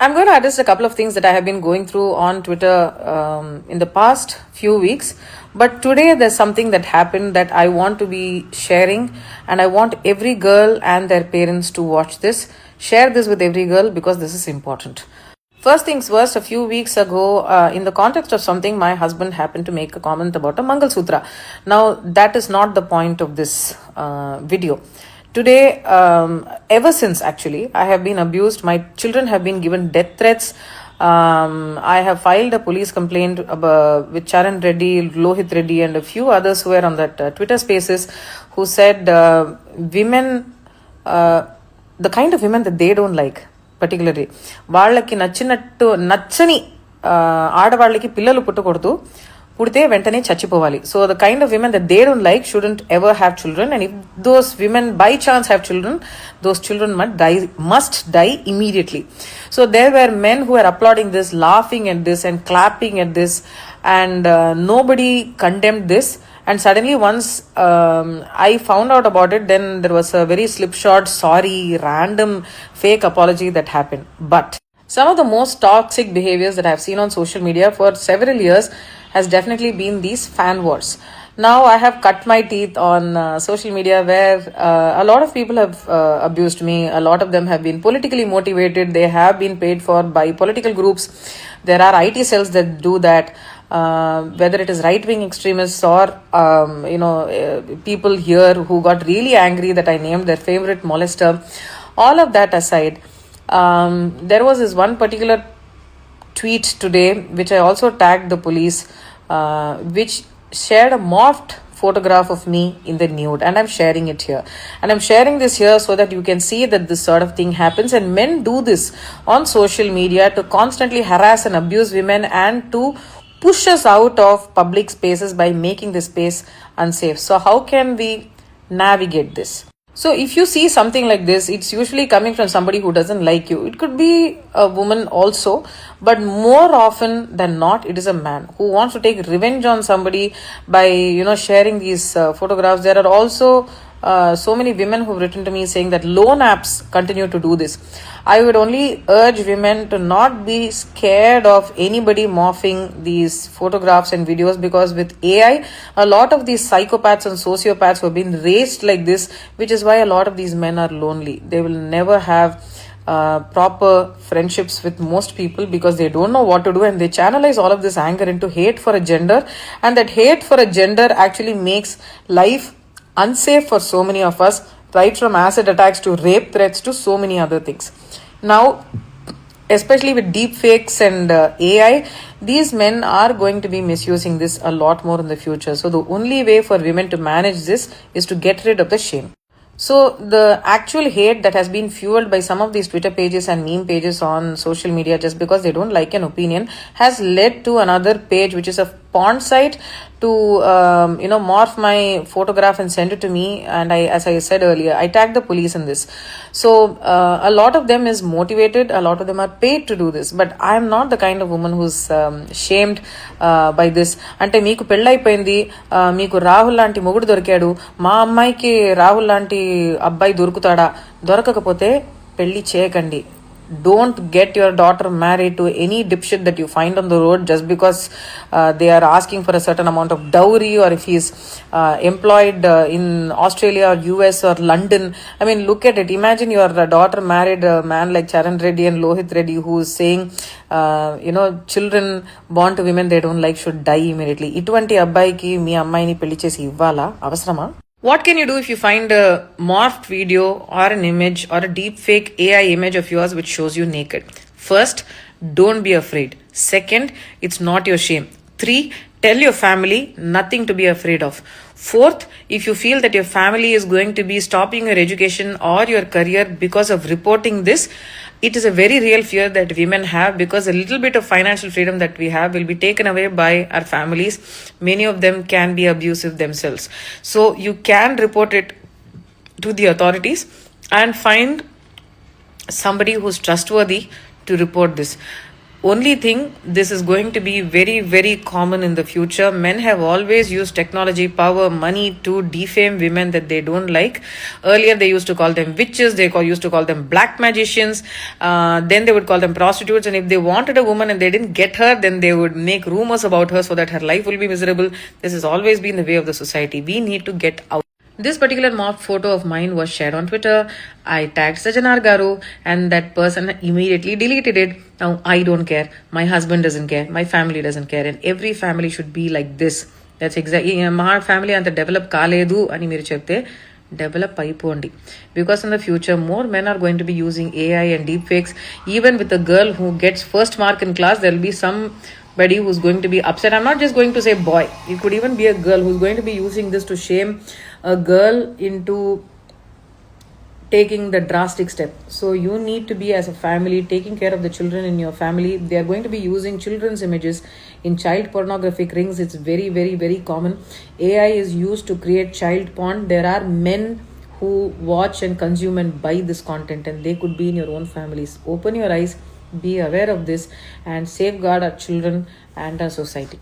I'm going to address a couple of things that I have been going through on Twitter in the past few weeks. But today there's something that happened that I want to be sharing, and I want every girl and their parents to watch this. Share this with every girl because this is important. First things first, a few weeks ago, in the context of something, my husband happened to make a comment about a Mangal Sutra. Now, that is not the point of this video. Today, ever since actually, I have been abused. My children have been given death threats. I have filed a police complaint with Charan Reddy, Lohit Reddy, and a few others who were on that Twitter spaces who said women, the kind of women that they don't like, particularly వాళ్ళకి నచ్చని ఆడవాళ్ళకి పిల్లలు పుట్టకూడదు, పుడితే వెంటనే చచ్చిపోవాలి. So the kind of women that they don't like shouldn't ever have children, and if those women by chance have children, those children must die immediately. So there were men who were applauding this, laughing at this and clapping at this, and nobody condemned this. And suddenly once I found out about it, then there was a very slipshod, sorry, random fake apology that happened. But some of the most toxic behaviors that I've seen on social media for several years has definitely been these fan wars. Now I have cut my teeth on social media where a lot of people have abused me. A lot of them have been politically motivated. They have been paid for by political groups. There are IT cells that do that. Whether it is right-wing extremists or people here who got really angry that I named their favorite molester. All of that aside, there was this one particular tweet today which I also tagged the police, which shared a morphed photograph of me in the nude, and I'm sharing it here. And I'm sharing this here so that you can see that this sort of thing happens, and men do this on social media to constantly harass and abuse women and to push us out of public spaces by making the space unsafe. So how can we navigate this? So if you see something like this, it's usually coming from somebody who doesn't like you. It could be a woman also, but more often than not, it is a man who wants to take revenge on somebody by, sharing these photographs. There are also so many women who have written to me saying that loan apps continue to do this. I would only urge women to not be scared of anybody morphing these photographs and videos, because with AI, a lot of these psychopaths and sociopaths have been raised like this, which is why a lot of these men are lonely. They will never have proper friendships with most people because they don't know what to do, and they channelize all of this anger into hate for a gender, and that hate for a gender actually makes life unsafe for so many of us, right from acid attacks to rape threats to so many other things. Now, especially with deep fakes and AI, these men are going to be misusing this a lot more in the future. So the only way for women to manage this is to get rid of the shame. So the actual hate that has been fueled by some of these Twitter pages and meme pages on social media just because they don't like an opinion has led to another page, which is a porn site, to morph my photograph and send it to me. And as I said earlier, I tagged the police in this. So a lot of them is motivated, a lot of them are paid to do this, but I am not the kind of woman who's shamed by this. Ante meeku పెళ్ళైపోయింది, మీకు రాహుల్ లాంటి మొగుడు దొరికాడు, మా అమ్మాయికి రాహుల్ లాంటి అబ్బాయి దొరుకుతాడా? దొరకకపోతే పెళ్లి చేయకండి. Don't get your daughter married to any dipshit that you find on the road just because they are asking for a certain amount of dowry, or if he's employed in Australia or US or London. I mean, look at it. Imagine your daughter married a man like Charan Reddy and Lohit Reddy, who is saying, children born to women they don't like should die immediately. Itvanti abbaiki mee ammayini pelli chesi ivvala avasarama? What can you do if you find a morphed video or an image or a deep fake AI image of yours which shows you naked? First, don't be afraid. Second, it's not your shame. 3, tell your family, nothing to be afraid of. 4th, if you feel that your family is going to be stopping your education or your career because of reporting this, it is a very real fear that women have, because a little bit of financial freedom that we have will be taken away by our families. Many of them can be abusive themselves. So you can report it to the authorities and find somebody who's trustworthy to report this. Only thing, this is going to be very, very common in the future. Men have always used technology, power, money to defame women that they don't like. Earlier, they used to call them witches, used to call them black magicians, then they would call them prostitutes. And if they wanted a woman and they didn't get her, then they would make rumors about her so that her life will be miserable. This has always been the way of the society. We need to get out. This particular mock photo of mine was shared on Twitter. I tagged Sajanar Garu and that person immediately deleted it. Now I don't care. My husband doesn't care. My family doesn't care. And every family should be like this. That's exactly my family and the develop kaledu ani మీరు చెప్తే develop అయిపోండి. Because in the future more men are going to be using AI and deepfakes. Even with a girl who gets first mark in class, there will be somebody who's going to be upset. I'm not just going to say boy. It could even be a girl who's going to be using this to shame a girl into taking the drastic step. So you need to be, as a family, taking care of the children in your family. They are going to be using children's images in child pornographic rings. It's very, very, very common. AI is used to create child porn. There are men who watch and consume and buy this content, and they could be in your own families. Open your eyes, be aware of this, and safeguard our children and our society.